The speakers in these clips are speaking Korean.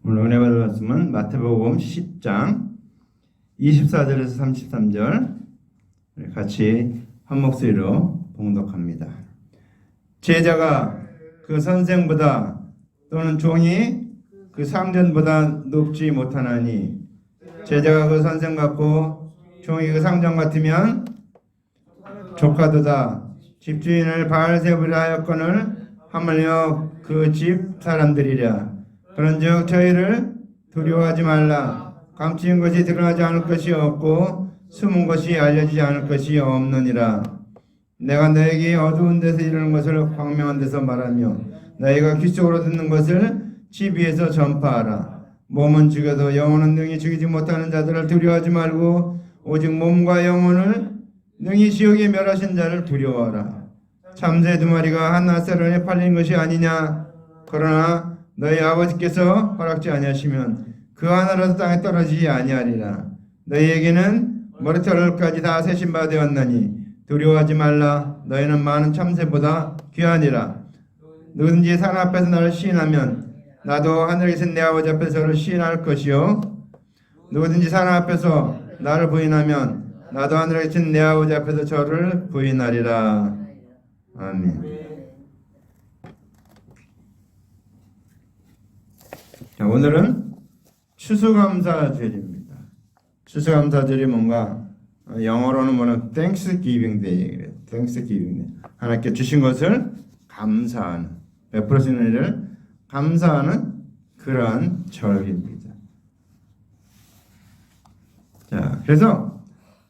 오늘 은혜 받을 말씀은 마태복음 10장 24절에서 33절 같이 한 목소리로 봉독합니다. 제자가 그 선생보다 또는 종이 그 상전보다 높지 못하나니 제자가 그 선생 같고 종이 그 상전 같으면 조카도다. 집주인을 바알세불이라 하였거늘 하물며 그 집 사람들이랴. 그런즉 저희를 두려워하지 말라. 감추인 것이 드러나지 않을 것이 없고 숨은 것이 알려지지 않을 것이 없느니라. 내가 너에게 어두운 데서 이르는 것을 광명한 데서 말하며 너희가 귀 속으로 듣는 것을 집 위에서 전파하라. 몸은 죽여도 영혼은 능히 죽이지 못하는 자들을 두려워하지 말고 오직 몸과 영혼을 능히 지옥에 멸하신 자를 두려워하라. 참새 두 마리가 한 낫사론에 팔린 것이 아니냐. 그러나 너희 아버지께서 허락지 아니하시면 그 하나라도 땅에 떨어지지 아니하리라. 너희에게는 머리털까지 다 세신 바 되었나니 두려워하지 말라. 너희는 많은 참새보다 귀하니라. 누구든지 산 앞에서 나를 시인하면 나도 하늘에 계신 내 아버지 앞에서 저를 시인할 것이요 누구든지 산 앞에서 나를 부인하면 나도 하늘에 계신 내 아버지 앞에서 저를 부인하리라. 아멘. 자, 오늘은 추수감사절입니다. 추수감사절이 뭔가 영어로는 뭐는 Thanksgiving Day예요. Thanksgiving Day. 하나님께 주신 것을 감사하는, 베풀어주는 일을 감사하는 그러한 절기입니다. 자, 그래서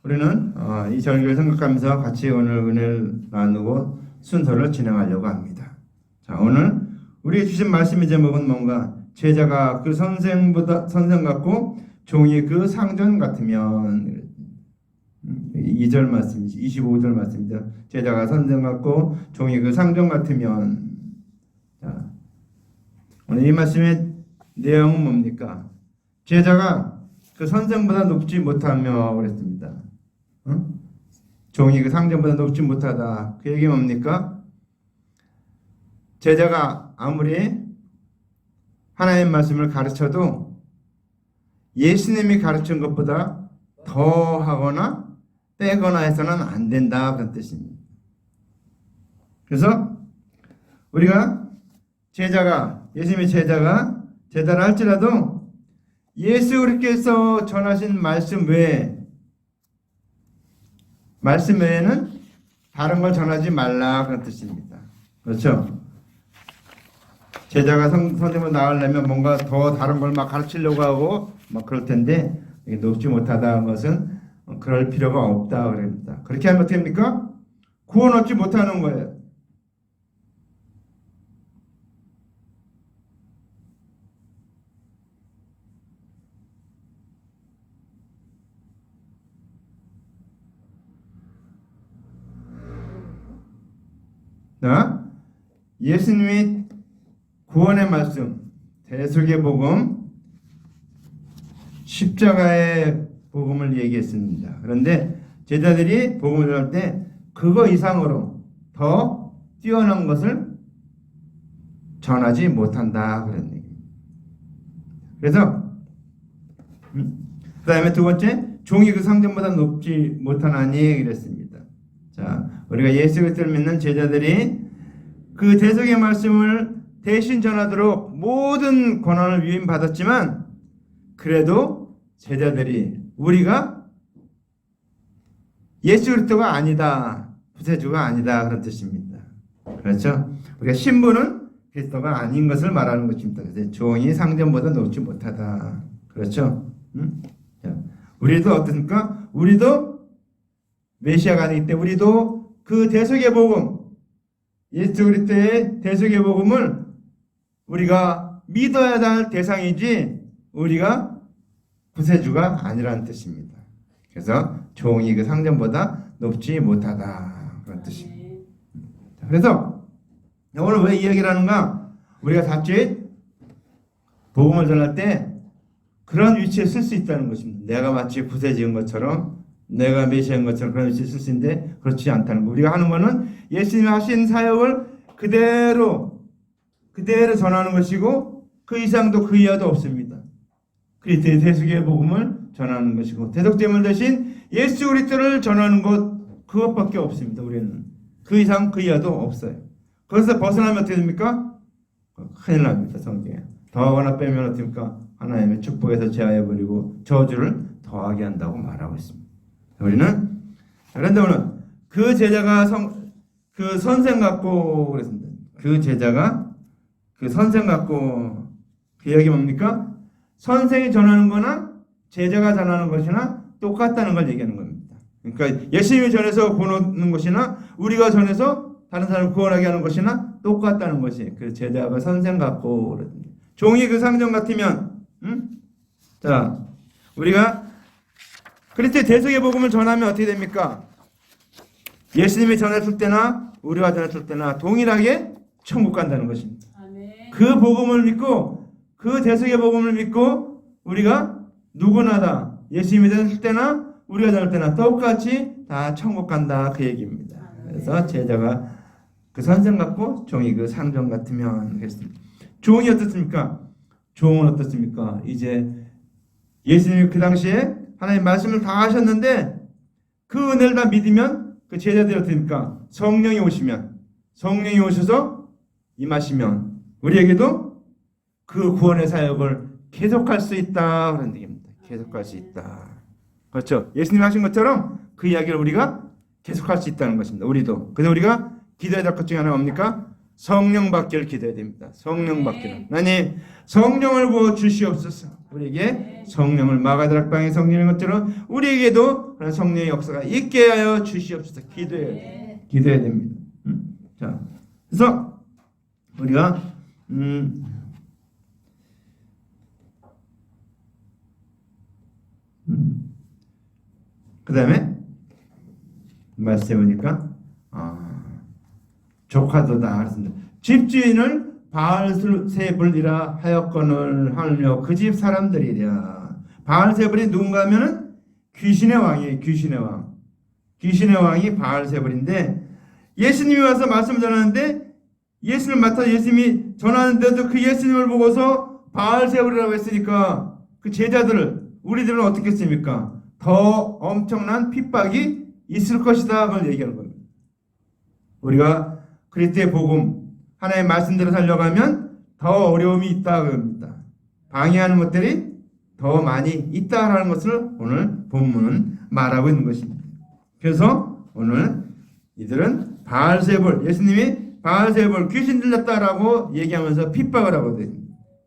우리는 이 절기를 생각하면서 같이 오늘 은혜를 나누고 순서를 진행하려고 합니다. 자, 오늘 우리에게 주신 말씀의 제목은 뭔가 제자가 그 선생 같고 종이 그 상전 같으면 2절 말씀이지 25절 말씀이죠. 제자가 선생 같고 종이 그 상전 같으면. 자, 오늘 이 말씀의 내용은 뭡니까? 제자가 그 선생보다 높지 못하며 그랬습니다. 종이 그 상전보다 높지 못하다. 그 얘기 뭡니까? 제자가 아무리 하나님의 말씀을 가르쳐도 예수님이 가르친 것보다 더 하거나 빼거나 해서는 안 된다 그런 뜻입니다. 그래서 우리가 예수님의 제자를 할지라도 예수 그리스도께서 전하신 말씀 외에는 다른 걸 전하지 말라 그런 뜻입니다. 그렇죠? 제자가 선생님으로 나가려면 뭔가 더 다른 걸 막 가르치려고 하고 막 그럴 텐데 높지 못하다는 것은 그럴 필요가 없다 그럽니다. 그렇게 하면 어떻게 합니까? 구원 얻지 못하는 거예요. 자, 예수님이 구원의 말씀, 대속의 복음, 십자가의 복음을 얘기했습니다. 그런데 제자들이 복음을 전할 때 그거 이상으로 더 뛰어난 것을 전하지 못한다 그런 얘기입니다. 그래서 그 다음에 두 번째, 종이 그 상전보다 높지 못하나니 그랬습니다. 자, 우리가 예수 그리스도를 믿는 제자들이 그 대속의 말씀을 대신 전하도록 모든 권한을 위임받았지만 그래도 제자들이 우리가 예수 그리스도가 아니다, 구세주가 아니다 그런 뜻입니다. 그렇죠? 우리가 신분은 그리스도가 아닌 것을 말하는 것입니다. 그래서 종이 상전보다 높지 못하다. 그렇죠? 자, 우리도 어떻습니까? 우리도 메시아가 아니기 때문에 우리도 그 대속의 복음, 예수 그리스도의 대속의 복음을 우리가 믿어야 할 대상이지 우리가 구세주가 아니라는 뜻입니다. 그래서 종이 그 상전보다 높지 못하다 그런 뜻입니다. 그래서 오늘 왜 이 얘기를 하는가? 우리가 자칫 복음을 전할 때 그런 위치에 쓸 수 있다는 것입니다. 내가 마치 구세주인 것처럼 내가 메시아인 것처럼 그런 위치에 쓸 수 있는데 그렇지 않다는 거. 우리가 하는 거는 예수님이 하신 사역을 그대로 전하는 것이고 그 이상도 그 이하도 없습니다. 그리스도의 대속의 복음을 전하는 것이고 대속제물 대신 예수 그리스도를 전하는 것 그것밖에 없습니다. 우리는 그 이상 그 이하도 없어요. 거기서 벗어나면 어떻게 됩니까? 큰일 납니다. 성경에 더 하나 빼면 어떻게 됩니까? 하나님의 축복에서 제하여버리고 저주를 더하게 한다고 말하고 있습니다. 우리는 그런데 오늘 그 제자가 그 선생 같고 그랬습니다. 그 제자가 그 선생 같고 그 이야기 뭡니까? 선생이 전하는 거나 제자가 전하는 것이나 똑같다는 걸 얘기하는 겁니다. 그러니까 예수님이 전해서 구원하는 것이나 우리가 전해서 다른 사람을 구원하게 하는 것이나 똑같다는 것이 그 제자가 선생 같고 그랬습니다. 종이 그 상점 같으면 자 우리가 그리스도의 대속의 복음을 전하면 어떻게 됩니까? 예수님이 전했을 때나 우리가 전했을 때나 동일하게 천국 간다는 것입니다. 그 복음을 믿고 그 대속의 복음을 믿고 우리가 누구나 다 예수님이 전했을 때나 우리가 전할 때나 똑같이 다 천국 간다 그 얘기입니다. 그래서 제자가 그 선생 같고 종이 그 상점 같으면 그랬습니다. 종이 어떻습니까? 종은 어떻습니까? 이제 예수님이 그 당시에 하나님 말씀을 다 하셨는데 그 은혜를 다 믿으면 그 제자들이 어떻습니까? 성령이 오셔서 임하시면 우리에게도 그 구원의 사역을 계속할 수 있다 그런 얘기입니다. 계속할 수 있다. 그렇죠? 예수님 하신 것처럼 그 이야기를 우리가 계속할 수 있다는 것입니다. 우리도. 그래서 우리가 기도해야 될 것 중에 하나가 뭡니까? 성령 받기를 기도해야 됩니다. 성령 받기를. 하나님 성령을 부어 주시옵소서. 우리에게 성령을 마가다락방의 성령인 것처럼 우리에게도 그런 성령의 역사가 있게 하여 주시옵소서. 기도해야 됩니다. 자, 그래서 우리가 그 다음에 말씀해 보니까 조카도다 그랬습니다. 집주인을 바알세불이라 하였거늘 하며 그 집 사람들이랴. 바알세불이 누군가 하면은 귀신의 왕이에요. 귀신의 왕이 바알세불인데 예수님이 와서 말씀을 전하는데 예수님을 맡아 예수님이 전하는데도 그 예수님을 보고서 바알세불이라고 했으니까 그 제자들을 우리들은 어떻게 했습니까? 더 엄청난 핍박이 있을 것이다 그걸 얘기하는 겁니다. 우리가 그리스도의 복음 하나의 말씀대로 살려가면 더 어려움이 있다 그럽니다. 방해하는 것들이 더 많이 있다라는 것을 오늘 본문은 말하고 있는 것입니다. 그래서 오늘 이들은 바알세불 예수님이 바알세불 귀신 들렸다라고 얘기하면서 핍박을 하거든요.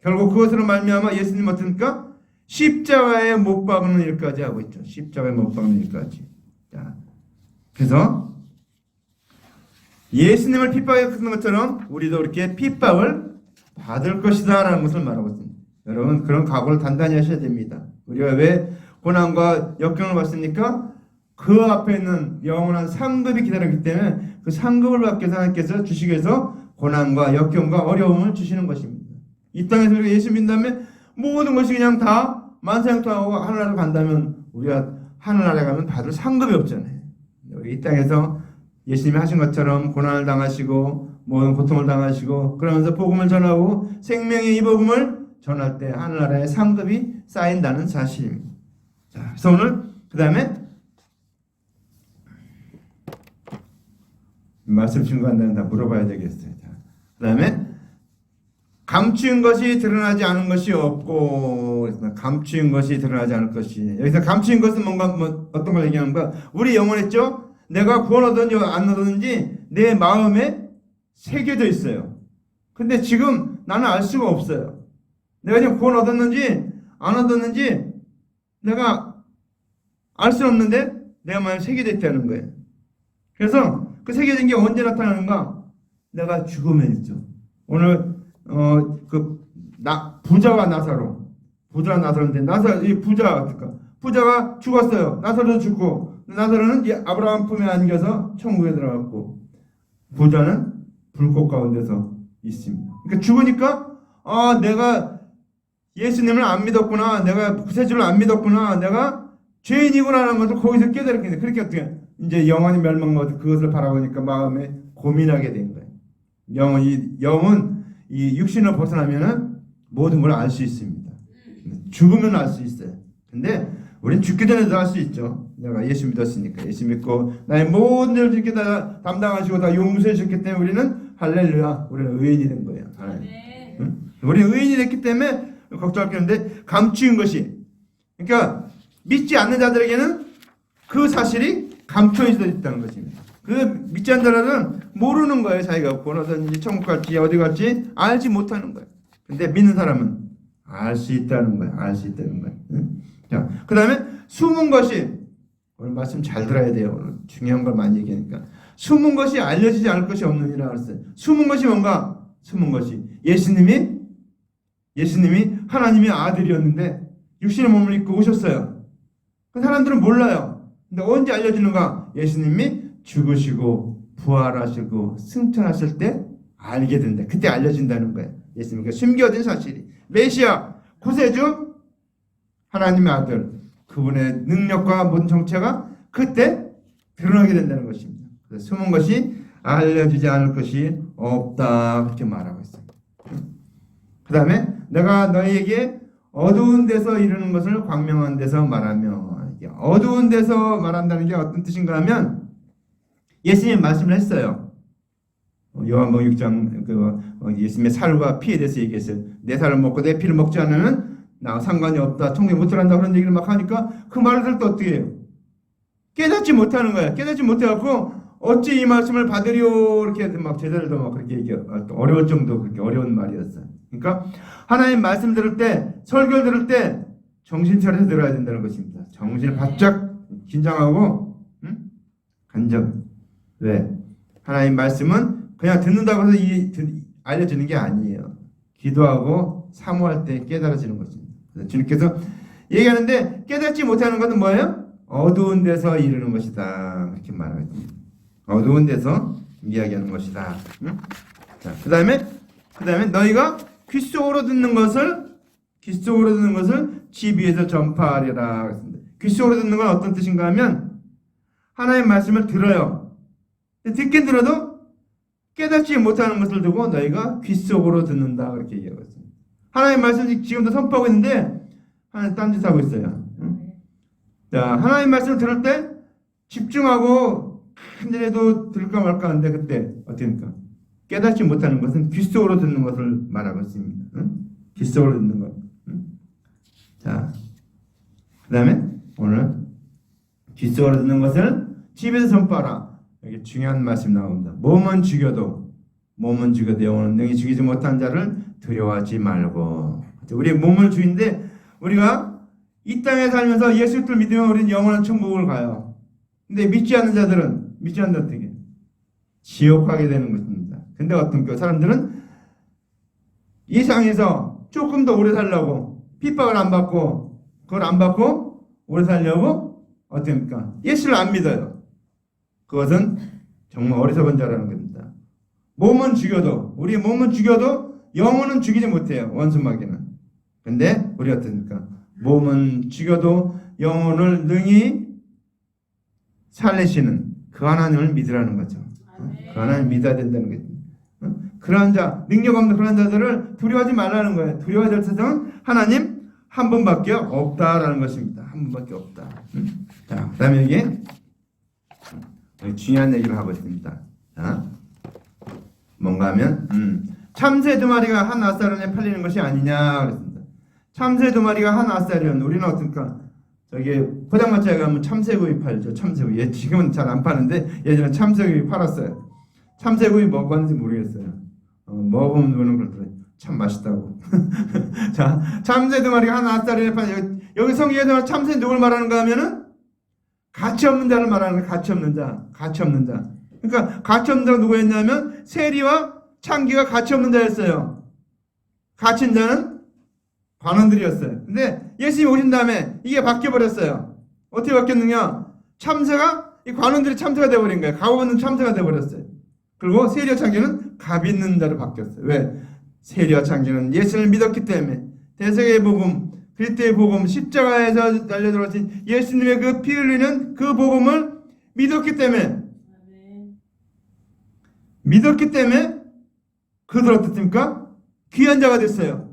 결국 그것으로 말미암아 예수님 어떻습니까? 십자가에 못 박는 일까지 하고 있죠. 십자가에 못 박는 일까지. 자, 그래서 예수님을 핍박했던 것처럼 우리도 이렇게 핍박을 받을 것이다 라는 것을 말하고 있습니다. 여러분 그런 각오를 단단히 하셔야 됩니다. 우리가 왜 고난과 역경을 받습니까? 그 앞에 있는 영원한 상급이 기다리기 때문에 그 상급을 받기 위해서 하나님께서 주시기 위해서 고난과 역경과 어려움을 주시는 것입니다. 이 땅에서 우리가 예수 믿는다면 모든 것이 그냥 다 만사형통하고 하늘나라로 간다면 우리가 하늘나라에 가면 받을 상급이 없잖아요. 여기 이 땅에서 예수님이 하신 것처럼 고난을 당하시고 모든 고통을 당하시고 그러면서 복음을 전하고 생명의 이 복음을 전할 때 하늘나라에 상급이 쌓인다는 사실입니다. 자, 그래서 오늘 그 다음에 말씀 중간에 다 물어봐야 되겠어요. 그 다음에 감추인 것이 드러나지 않은 것이 없고 감추인 것이 드러나지 않을 것이 여기서 감추인 것은 뭔가 어떤 걸 얘기하는가? 우리 영혼했죠? 내가 구원 얻었는지 안 얻었는지 내 마음에 새겨져 있어요. 근데 지금 나는 알 수가 없어요. 내가 지금 구원 얻었는지 안 얻었는지 내가 알 수 없는데 내 마음에 새겨져 있다는 거예요. 그래서 그 새겨진 게 언제 나타나는가? 내가 죽으면 있죠. 오늘 부자와 나사로인데 이 부자가 죽었어요. 나사로도 죽고 나사로는 아브라함 품에 안겨서 천국에 들어갔고 부자는 불꽃 가운데서 있습니다. 그러니까 죽으니까 내가 예수님을 안 믿었구나, 내가 구세주를 안 믿었구나, 내가 죄인이구나 하는 것을 거기서 깨달았겠네. 그렇게 어떻게 이제 영원히 멸망하고 그것을 바라보니까 마음에 고민하게 된 거예요. 영은 이 육신을 벗어나면은 모든 걸 알 수 있습니다. 죽으면 알 수 있어요. 근데 우린 죽기 전에도 알 수 있죠. 내가 예수 믿었으니까. 예수 믿고 나의 모든 일을 이렇게 다 담당하시고 다 용서해 주셨기 때문에 우리는 할렐루야, 우리는 의인이 된 거예요. 응? 우리는 의인이 됐기 때문에 걱정할 게 없는데, 감추인 것이, 그러니까 믿지 않는 자들에게는 그 사실이 감춰져 있다는 것입니다. 그 믿지 않는 자들은 모르는 거예요. 자기가 어디든지 천국 갈지 어디 갈지 알지 못하는 거예요. 근데 믿는 사람은 알 수 있다는 거예요. 알 수 있다는 거예요. 응? 자, 그 다음에 숨은 것이, 오늘 말씀 잘 들어야 돼요. 오늘 중요한 걸 많이 얘기하니까. 숨은 것이 알려지지 않을 것이 없느니라 그랬어요. 숨은 것이 뭔가? 숨은 것이 예수님이 하나님의 아들이었는데 육신의 몸을 입고 오셨어요. 그 사람들은 몰라요. 근데 언제 알려지는가? 예수님이 죽으시고 부활하시고 승천하실 때 알게 된다. 그때 알려진다는 거예요. 예수님께 숨겨진 사실이. 메시아, 구세주, 하나님의 아들, 그분의 능력과 모든 정체가 그때 드러나게 된다는 것입니다. 그래서 숨은 것이 알려지지 않을 것이 없다, 그렇게 말하고 있습니다. 그 다음에 내가 너희에게 어두운 데서 이루는 것을 광명한 데서 말하며, 어두운 데서 말한다는 게 어떤 뜻인가 하면 예수님 말씀을 했어요. 요한복음 6장 예수님의 살과 피에 대해서 얘기했어요. 내 살을 먹고 내 피를 먹지 않으면 나 상관이 없다, 천국에 못 들어간다, 그런 얘기를 막 하니까 그 말을 들을 때 어떻게 해요? 깨닫지 못하는 거야. 깨닫지 못해갖고 어찌 이 말씀을 받으리오, 이렇게 막 제자들도 막 그렇게 얘기해. 어려울 정도 그렇게 어려운 말이었어요. 그러니까 하나님 말씀 들을 때, 설교 들을 때 정신 차려서 들어야 된다는 것입니다. 정신을 바짝 긴장하고, 간접. 왜? 하나님 말씀은 그냥 듣는다고 해서 알려지는 게 아니에요. 기도하고 사모할 때 깨달아지는 것입니다. 그래서 주님께서 얘기하는데, 깨닫지 못하는 것은 뭐예요? 어두운 데서 이루는 것이다, 이렇게 말하거든요. 어두운 데서 이야기하는 것이다. 응? 자, 그 다음에 너희가 귀 속으로 듣는 것을 집 위에서 전파하리라 그랬습니다. 귀 속으로 듣는 건 어떤 뜻인가 하면 하나님의 말씀을 들어요. 듣긴 들어도 깨닫지 못하는 것을 두고 너희가 귀 속으로 듣는다, 그렇게 얘기하고 있습니다. 하나님의 말씀을 지금도 선포하고 있는데 하나님 딴짓하고 있어요. 응? 자, 하나님 말씀을 들을 때 집중하고 한전에도 들을까 말까 하는데 그때 어떻습니까? 깨닫지 못하는 것은 귀 속으로 듣는 것을 말하고 있습니다. 응? 귀 속으로 듣는 것. 응? 자, 그 다음에 오늘 귀 속으로 듣는 것을 집에서 전파하라. 여기 중요한 말씀 나옵니다. 몸은 죽여도 영혼은 능히 죽이지 못한 자를 두려워하지 말고. 우리 몸을 죽인데 우리가 이 땅에 살면서 예수를 믿으면 우리는 영원한 천국을 가요. 근데 믿지 않는 자들은 어떻게? 지옥 가게 되는 것입니다. 근데 어떤 사람들은 이 세상에서 조금 더 오래 살려고 핍박을 안 받고 그걸 안 받고 오래 살려고 어떻습니까? 예수를 안 믿어요. 그것은 정말 어리석은 자라는 겁니다. 우리 몸은 죽여도 영혼은 죽이지 못해요. 원수마귀는. 근데 우리 어떻습니까? 몸은 죽여도 영혼을 능히 살리시는 그 하나님을 믿으라는 거죠. 그 하나님을 믿어야 된다는 거죠. 그러한 자, 능력 없는 그런 자들을 두려워하지 말라는 거예요. 두려워야 될 세상은 하나님 한 분밖에 없다라는 것입니다. 한 분밖에 없다. 자, 그 다음에 이게 중요한 얘기를 하고 있습니다. 자, 뭔가 하면 참새 2마리가 한 아사련에 팔리는 것이 아니냐 그랬습니다. 참새 2마리가 한 아사련, 우리는 어떨까? 저기 포장마차에 가면 참새구이 팔죠. 참새구이. 예, 지금은 잘 안 파는데 예전에 참새구이 팔았어요. 참새구이 먹어봤는지 모르겠어요. 먹어보면 그렇더라고요. 참 맛있다고. 자, 참새 2마리가 한 아사련에 팔려. 여기 성경에서 참새 누굴 말하는가 하면은 가치 없는 자를 말하는 거예요. 가치 없는 자. 그러니까 가치 없는 자가 누구였냐면 세리와 창기가 가치 없는 자였어요. 가치 있는 자는 관원들이었어요. 근데 예수님이 오신 다음에 이게 바뀌어버렸어요. 어떻게 바뀌었느냐? 참새가, 이 관원들이 참새가 되어버린 거예요. 값 없는 참새가 되어버렸어요. 그리고 세리와 창기는 값 있는 자로 바뀌었어요. 왜? 세리와 창기는 예수를 믿었기 때문에. 대세계의 복음, 그리스도의 복음, 십자가에서 달려들어진 예수님의 그 피 흘리는 그 복음을 믿었기 때문에 그들 어떻습니까? 귀한 자가 됐어요.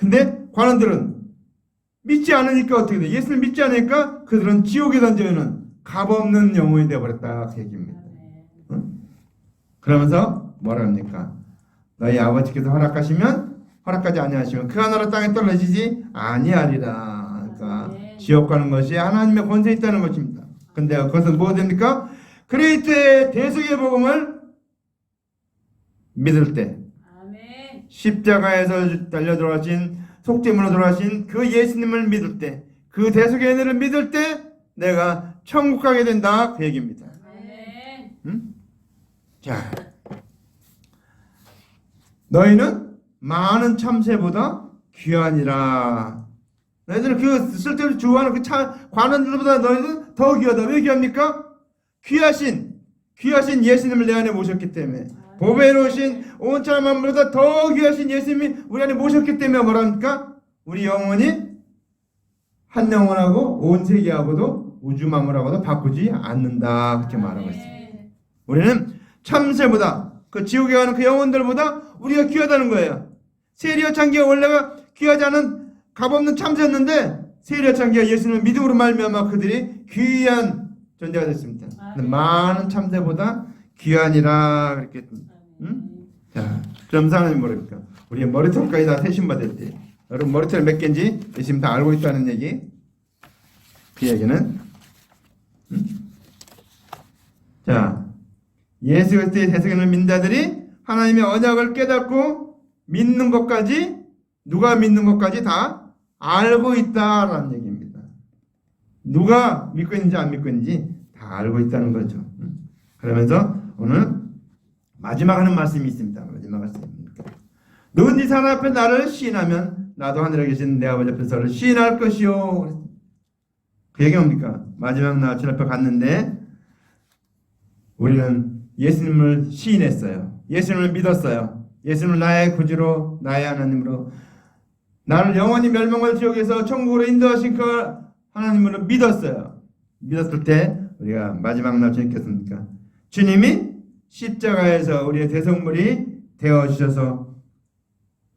근데 관원들은 믿지 않으니까 어떻게 돼? 예수를 믿지 않으니까 그들은 지옥에 던져있는 값없는 영혼이 되어버렸다 그 얘기입니다. 응? 그러면서 뭐라 합니까? 너희 아버지께서 허락하시면 허락하지 아니하시면 그 하나로 땅에 떨어지지 아니하리라. 그러니까 지옥 가는 것이 하나님의 권세에 있다는 것입니다. 근데 그것은 뭐 됩니까? 그리스도의 대속의 복음을 믿을 때 십자가에서 달려 돌아가신 속죄물로 돌아가신 그 예수님을 믿을 때, 그 대속의 은혜를 믿을 때 내가 천국 가게 된다 그 얘기입니다. 응? 자, 너희는 많은 참새보다 귀하니라. 너희들은 그 쓸데없이 좋아하는 그 관원들보다 너희는 더 귀하다. 왜 귀합니까? 귀하신 예수님을 내 안에 모셨기 때문에, 보배로우신 온 천하 만물보다 더 귀하신 예수님이 우리 안에 모셨기 때문에 뭐랍니까? 우리 영혼이 한 영혼하고 온 세계하고도 우주 만물하고도 바꾸지 않는다 그렇게 말하고 있습니다. 우리는 참새보다 그 지옥에 가는 그 영혼들보다 우리가 귀하다는 거예요. 세리와 창기가 원래가 귀하지 않은 값없는 참새였는데 세리와 창기가 예수님을 믿음으로 말미암아 그들이 귀한 존재가 됐습니다. 많은 참새보다 귀하니라 그렇게. 응? 자, 그럼 하나님 뭐랄까? 우리의 머리털까지 다 세심받을 때, 여러분 머리털 몇 개인지 예수님 다 알고 있다는 얘기. 그 얘기는, 응? 자, 예수 그리스도의 대속을 믿는 자들이 하나님의 언약을 깨닫고 믿는 것까지, 누가 믿는 것까지 다 알고 있다라는 얘기입니다. 누가 믿고 있는지 안 믿고 있는지 다 알고 있다는 거죠. 그러면서 오늘 마지막 하는 말씀이 있습니다. 마지막 말씀입니다. 누구든지 하나님 앞에 나를 시인하면 나도 하늘에 계신 내 아버지 앞에서 저를 시인할 것이요. 그 얘기 뭡니까? 마지막 날 주님 앞에 갔는데 우리는 예수님을 시인했어요. 예수님을 믿었어요. 예수님을 나의 구주로, 나의 하나님으로, 나를 영원히 멸망할 지옥에서 천국으로 인도하신 그 하나님으로 믿었어요. 믿었을 때 우리가 마지막 날 주님께서니까 주님이 십자가에서 우리의 대속물이 되어주셔서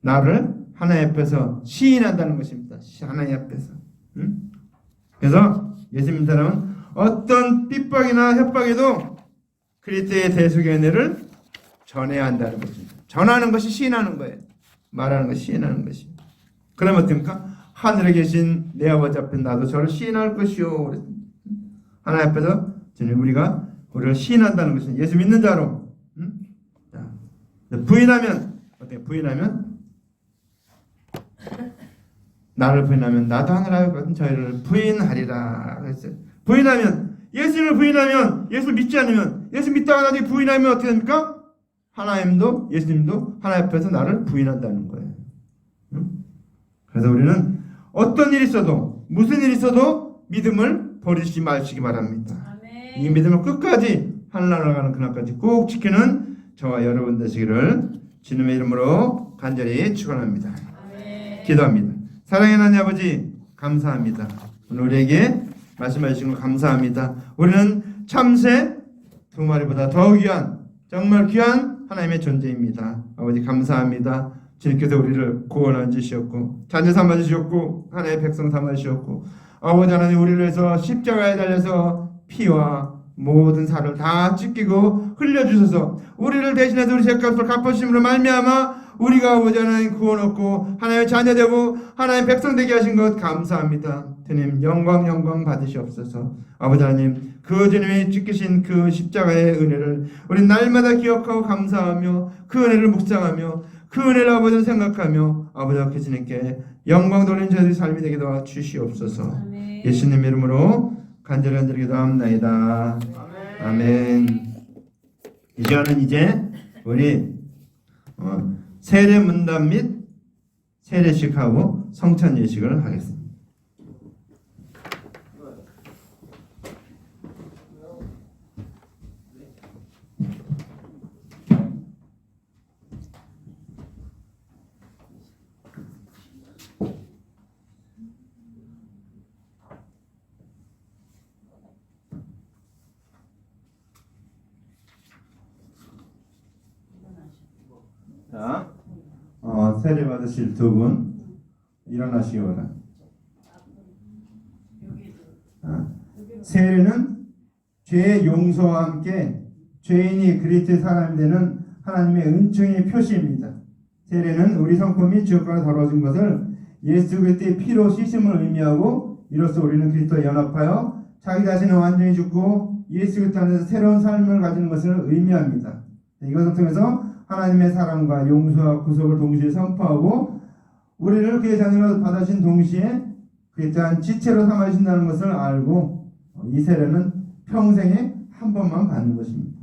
나를 하나님 앞에서 시인한다는 것입니다. 하나님 앞에서. 응? 그래서 예수 믿는 사람은 어떤 핍박이나 협박에도 그리스도의 대속의 은혜를 전해야 한다는 것입니다. 전하는 것이 시인하는 거예요. 말하는 것이 시인하는 것입니다. 그러면 어떻습니까? 하늘에 계신 내 아버지 앞에 나도 저를 시인할 것이요. 하나님 앞에서 주님 우리를 시인한다는 것은 예수 믿는 자로. 응? 자, 부인하면 어떻게? 부인하면 나를 부인하면 나도 하늘에 같은 저희를 부인하리라 그랬어요. 부인하면 예수님을 부인하면 예수를 믿지 않으면 예수 믿다가 나중에 부인하면 어떻게 됩니까? 하나님도 예수님도 하나님 앞에서 나를 부인한다는 거예요. 응? 그래서 우리는 어떤 일이 있어도 무슨 일이 있어도 믿음을 버리지 마시기 바랍니다. 아멘. 이 믿음을 끝까지 하늘나라 가는 그날까지 꼭 지키는 저와 여러분 되시기를 주님의 이름으로 간절히 축원합니다. 기도합니다. 사랑의 하나님 아버지 감사합니다. 오늘 우리에게 말씀해 주신 것 감사합니다. 우리는 참새 두 마리보다 더 귀한 정말 귀한 하나님의 존재입니다. 아버지 감사합니다. 주님께서 우리를 구원해 주셨고 자녀 삼아 주셨고 하나님의 백성 삼아 주셨고 아버지 하나님 우리를 위해서 십자가에 달려서 피와 모든 살을 다 찢기고 흘려주셔서 우리를 대신해서 우리 죄값을 갚으심으로 말미암아 우리가 아버지 하나님 구원 얻고 하나님의 자녀 되고 하나님의 백성 되게 하신 것 감사합니다. 주님 영광 받으시옵소서. 아버지 하나님 그 주님이 지키신 그 십자가의 은혜를 우리 날마다 기억하고 감사하며 그 은혜를 묵상하며 그 은혜를 아버지를 생각하며 아버지 앞에 주님께 영광 돌리는 저희들의 삶이 되게 도와 주시옵소서. 예수님 이름으로 간절히 기도합나이다. 아멘. 이 시간은 이제 우리 세례 문답 및 세례식하고 성찬 예식을 하겠습니다. 자, 세례 받으실 두 분, 일어나시오라. 세례는 죄의 용서와 함께 죄인이 그리스도의 사람이 되는 하나님의 은총의 표시입니다. 세례는 우리 성품이 지옥과로 더러워진 것을 예수 그리스도의 피로 씻음을 의미하고, 이로써 우리는 그리스도와 연합하여 자기 자신을 완전히 죽고 예수 그리스도 안에서 새로운 삶을 가지는 것을 의미합니다. 이것을 통해서 하나님의 사랑과 용서와 구속을 동시에 선포하고, 우리를 그의 자녀로 받아신 동시에 그에 대한 지체로 삼아주신다는 것을 알고, 이 세례는 평생에 한 번만 받는 것입니다.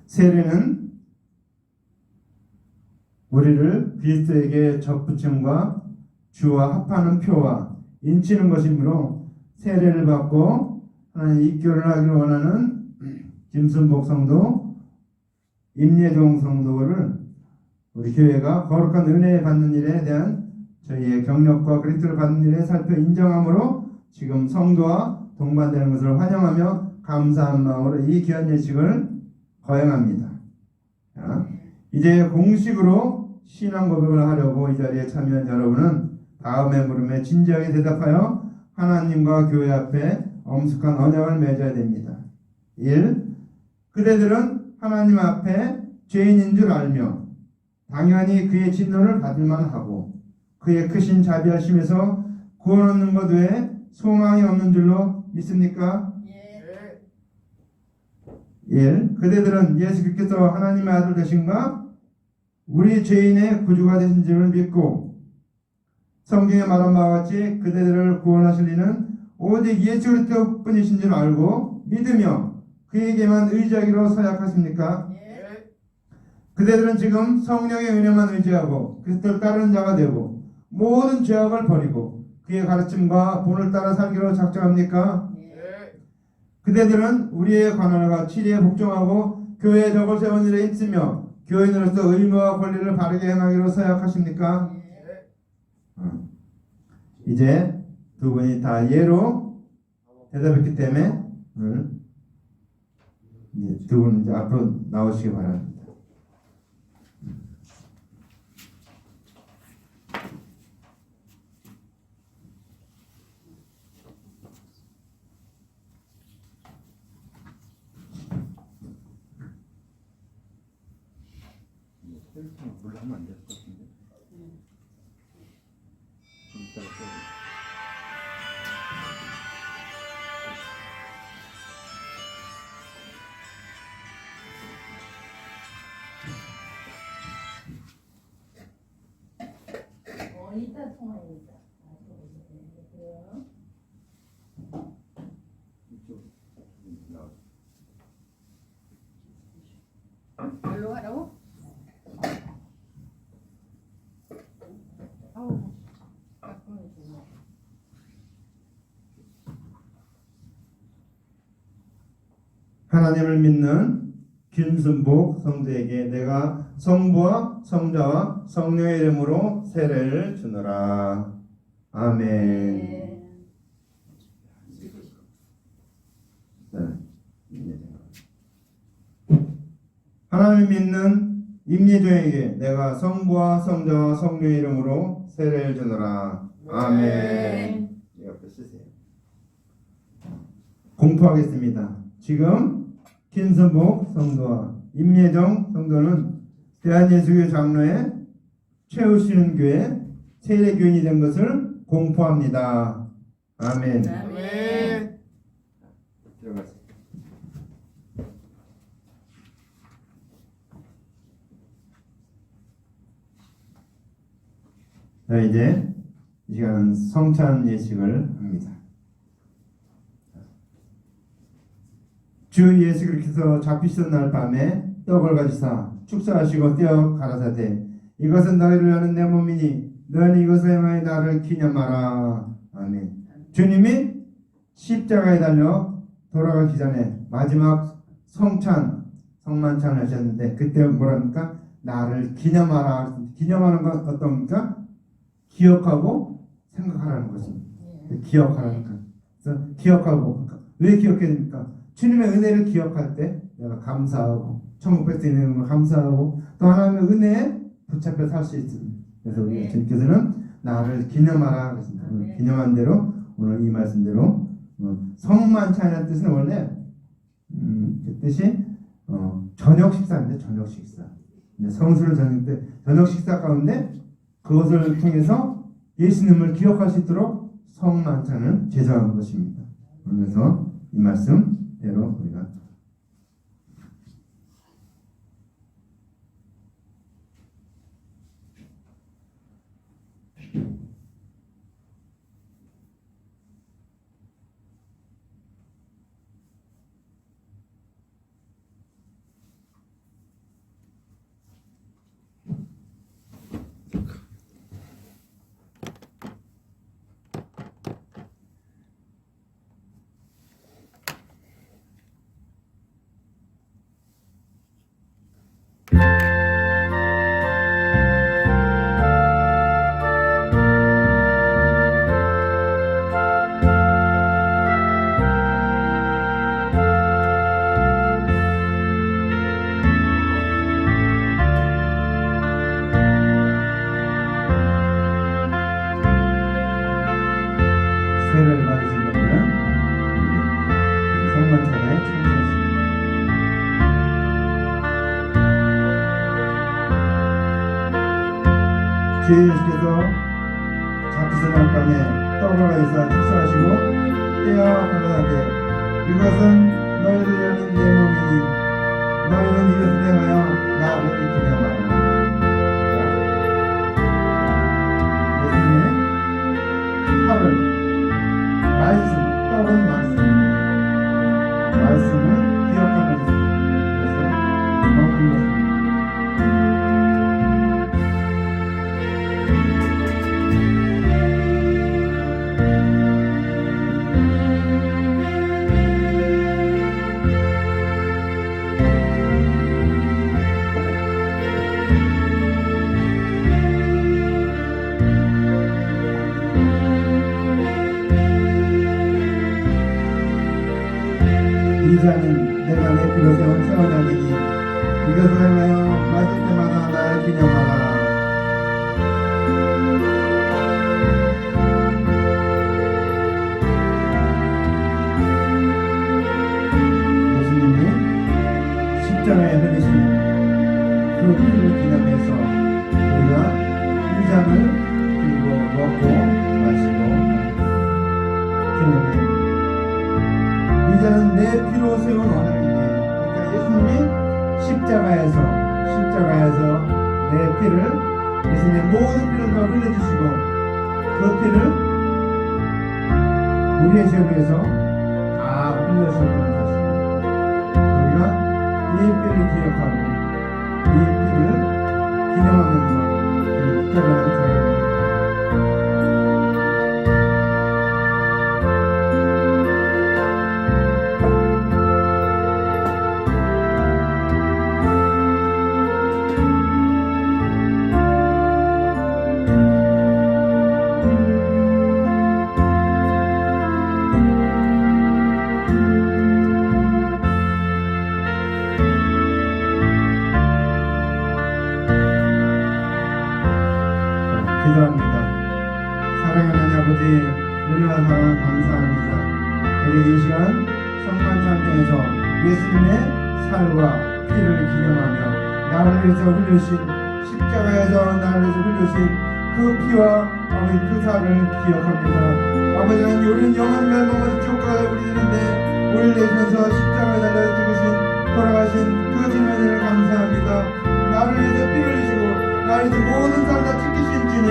세례는 우리를 그리스도에게 접붙임과 주와 합하는 표와 인치는 것이므로, 세례를 받고 하나님 입교를 하기를 원하는 김순복 성도, 임예종 성도를 우리 교회가 거룩한 은혜 받는 일에 대한 저희의 경력과 그리스도를 받는 일에 살펴 인정함으로 지금 성도와 동반되는 것을 환영하며 감사한 마음으로 이 귀한 예식을 거행합니다. 자, 이제 공식으로 신앙 고백을 하려고 이 자리에 참여한 여러분은 다음의 물음에 진지하게 대답하여 하나님과 교회 앞에 엄숙한 언약을 맺어야 됩니다. 1. 그대들은 하나님 앞에 죄인인 줄 알며 당연히 그의 진노를 받을만 하고 그의 크신 자비하심에서 구원 얻는 것 외에 소망이 없는 줄로 믿습니까? 1. 그대들은 예수 그리스도께서 하나님의 아들 되신가 우리 죄인의 구주가 되신 줄을 믿고 성경에 말한 바와 같이 그대들을 구원하실 이는 오직 예수 그리스도 뿐이신 줄 알고 믿으며 그에게만 의지하기로 서약하십니까? 그대들은 지금 성령의 은혜만 의지하고 그리스도를 따르는 자가 되고 모든 죄악을 버리고 그의 가르침과 본을 따라 살기로 작정합니까? 그대들은 우리의 관할과 치리에 복종하고 교회의 덕을 세운 일에 힘쓰며 교인으로서 의무와 권리를 바르게 행하기로 서약하십니까? 이제 두 분이 다 예로 대답했기 때문에 두 분은 이제 앞으로 나오시기 바랍니다. 물로 하면 안 될 것 같은데. 좀 이따가 또. 이따 통화입니다. 그래요? 이쪽 나와. 뭘로 하라고? 아우, 하나님을 믿는 김순복 성도에게 내가 성부와 성자와 성령의 이름으로 세례를 주노라. 아멘. 하나님을 믿는 임예종에게 내가 성부와 성자와 성령의 이름으로 세례를 주노라. 아멘. 이 옆에 쓰세요. 공포하겠습니다. 지금 김순복 성도와 임예종 성도는 대한예수교 장로의 최우시는 교회 세례교인이 된 것을 공포합니다. 아멘. 아멘. 들어가세요. 자, 이제 이 시간은 성찬 예식을 합니다. 주 예수 그리스도께서 잡히시던 날 밤에 떡을 가지사 축사하시고 떼어 가라사대 이것은 너희를 위하는 내 몸이니 너희는 이것을 행하여 나를 기념하라. 아멘. 주님이 십자가에 달려 돌아가기 전에 마지막 성만찬을 하셨는데 그때 뭐랍니까? 나를 기념하라. 기념하는 건 어떻습니까? 기억하고 생각하라는 것입니다. 기억하라는 것. 그래서 기억하고 왜 기억해야 됩니까? 주님의 은혜를 기억할 때 내가 감사하고 천국 백성인 걸 감사하고 또 하나님의 은혜에 붙잡혀 살 수 있습니다. 그래서 우리 주님께서는 나를 기념하라 그랬습니다. 오늘 기념한 대로 오늘 이 말씀대로 성만찬이라는 뜻은 원래 그 뜻이 저녁 식사인데 저녁 식사. 성수를 저녁 때 저녁 식사 가운데 그것을 통해서 예수님을 기억할 수 있도록 성만찬을 제정한 것입니다. 그래서 이 말씀대로 우리가 세례를 받으신 분들은 성만찬에 참석하십니다. 주 예수께서 잡히신 밤에 떡을 가지사 축사하시고 떼어 가라사대 이것은 너희를 열린 내 몸이니 너희는 이것을 행하여 나를 기념하라. 예수님의 팔을 말씀, 떡은 말씀을 기억하면서 그래서 먹는 것입니다. 이 잔은 내가 내 피로 세운 새 언약이니 이것을 행하여 마실 때마다 나를 기념하라. 예수님이 십자가에 흘리신 그 피를 기념해서 우리가 이 잔을 들고 먹고 마시고 기념해. 이제는 내 피로 세운 언약이니 그러니까 예수님이 십자가에서 내 피를 예수님의 모든 피를 다 흘려주시고 그 피를 우리의 죄를 위해서 다 흘려주셨다는 사실입니다. 우리가 이 피를 기억하고 이 피를 기념하면서 그 특별한 자유를 기도합니다. 사랑하는 아버지 은혜와 사랑 감사합니다. 우리 이 시간 성만찬에서 예수님의 살과 피를 기념하며 나를 위해서 흘리신 십자가에서 나를 위해서 흘리신 그 피와 아버지 그 살을 기억합니다. 아버지 하나님 우리는 영원 멸망에서 지옥까지 우리들인데 우리를 내시면서 십자가에 달려 죽으신 돌아가신 그 주님을 감사합니다. 나를 위해서 피를 흘리시고 나를 위해서 모든 삶 다 지키신 주님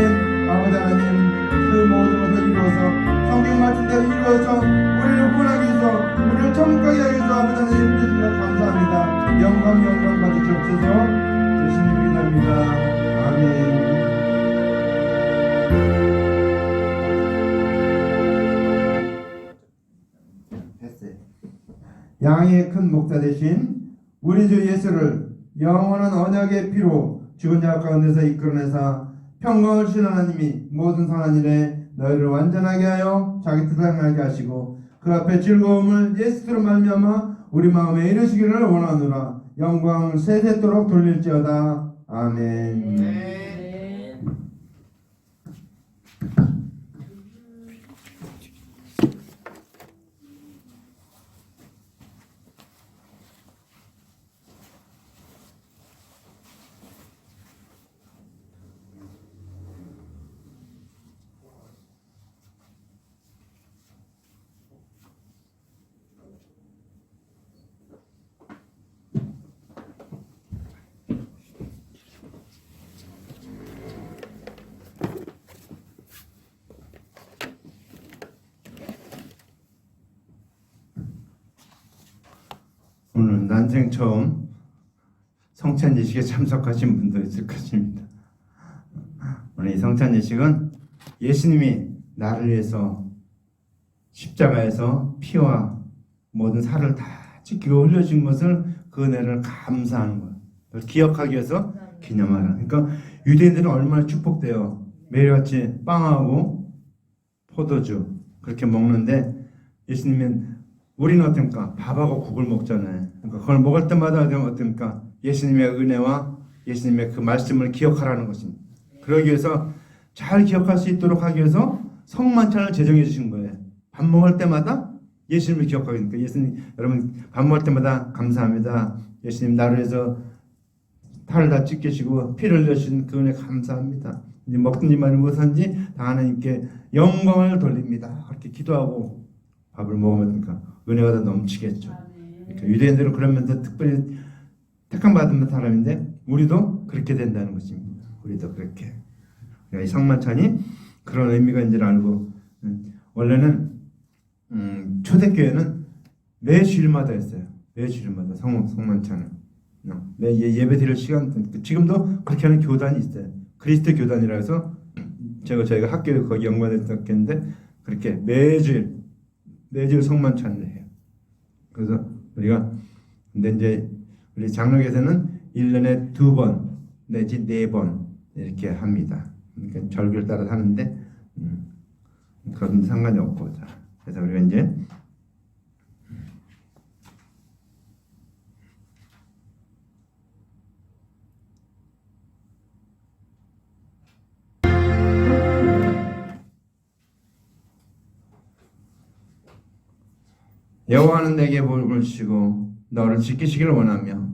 아버지 하나님 그 모든 것을 이루어서 성경 말씀대로 이루어서 우리를 구원하기 위해서 우리를 천국까지 하기 위해서 아버지 하나님 해주신 것 감사합니다. 영광 받으시옵소서. 주시니 기도합니다. 아멘. 양의 큰 목자 되신 우리 주 예수를 영원한 언약의 피로 죽은 자 가운데서 이끌어내사 평강을 주신 하나님이 모든 선한 일에 너희를 완전하게 하여 자기 뜻을 행하게 하시고 그 앞에 즐거움을 예수로 말미암아 우리 마음에 이르시기를 원하노라. 영광 세세토록 돌릴지어다. 아멘. 네. 오늘 난생 처음 성찬예식에 참석하신 분도 있을 것입니다. 오늘 이 성찬예식은 예수님이 나를 위해서 십자가에서 피와 모든 살을 다 찢기고 흘려준 것을 그 은혜를 감사하는 거예요. 그걸 기억하기 위해서 기념하라. 그러니까 유대인들은 얼마나 축복돼요. 매일같이 빵하고 포도주 그렇게 먹는데 예수님은 우리는 어떻습니까? 밥하고 국을 먹잖아요. 그러니까 그걸 먹을 때마다 어떻습니까? 예수님의 은혜와 예수님의 그 말씀을 기억하라는 것입니다. 그러기 위해서 잘 기억할 수 있도록 하기 위해서 성만찬을 제정해 주신 거예요. 밥 먹을 때마다 예수님을 기억하게 되니까 예수님 여러분 밥 먹을 때마다 감사합니다. 예수님 나를 위해서 탈을 다 찢기시고 피를 흘려주신 그 은혜 감사합니다. 이제 먹든지 말든 무엇든지 다 하나님께 영광을 돌립니다. 그렇게 기도하고 밥을 먹으면 그러니까 은혜가 더 넘치겠죠. 그러니까 유대인들은 그러면서 특별히 택함 받은 사람인데 우리도 그렇게 된다는 것입니다. 우리도 그렇게. 그러니까 이 성만찬이 그런 의미가 있는지를 알고 원래는 초대교회는 매 주일마다 했어요. 매 주일마다 성만찬을 매 예배 드릴 시간 지금도 그렇게 하는 교단이 있어요. 그리스도 교단이라 해서 저희가 학교에 거기 연관했었겠는데 그렇게 매주일 성만찬을 해요. 그래서 우리가 근데 이제 우리 장로교에서는 1년에 2번 내지 4번 이렇게 합니다. 그러니까 절기를 따라 하는데 그건 상관이 없고 자. 그래서 우리가 이제 여호와는 내게 복을 주시고 너를 지키시기를 원하며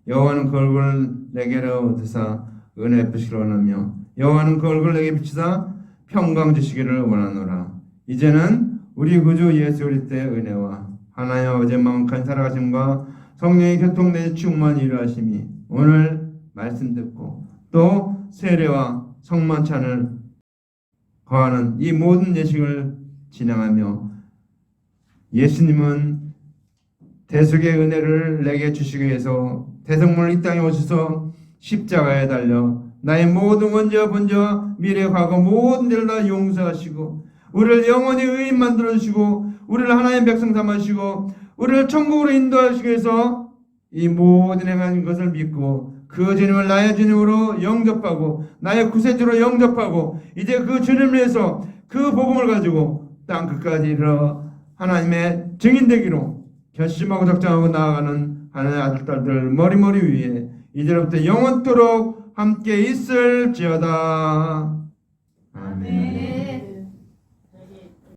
여호와는 그 얼굴을 내게로 드사 은혜 베푸시기를 원하며 여호와는 그 얼굴을 내게 비추사 평강 주시기를 원하노라. 이제는 우리 구주 예수 그리스도의 은혜와 하나님 아버지의 마음간 살아가심과 성령의 교통내 충만히 일하심이 오늘 말씀 듣고 또 세례와 성만찬을 거하는 이 모든 예식을 진행하며 예수님은 대속의 은혜를 내게 주시기 위해서 대성물 이 땅에 오셔서 십자가에 달려 나의 모든 원죄와 본죄와 미래 과거 모든 일을 다 용서하시고 우리를 영원히 의인 만들어주시고 우리를 하나님의 백성 삼으시고 우리를 천국으로 인도하시기 위해서 이 모든 행하신 것을 믿고 그 주님을 나의 주님으로 영접하고 나의 구세주로 영접하고 이제 그 주님을 위해서 그 복음을 가지고 땅 끝까지 이르러 하나님의 증인되기로 결심하고 작정하고 나아가는 하나님의 아들딸들 머리머리 위에 이제부터 영원토록 함께 있을지어다.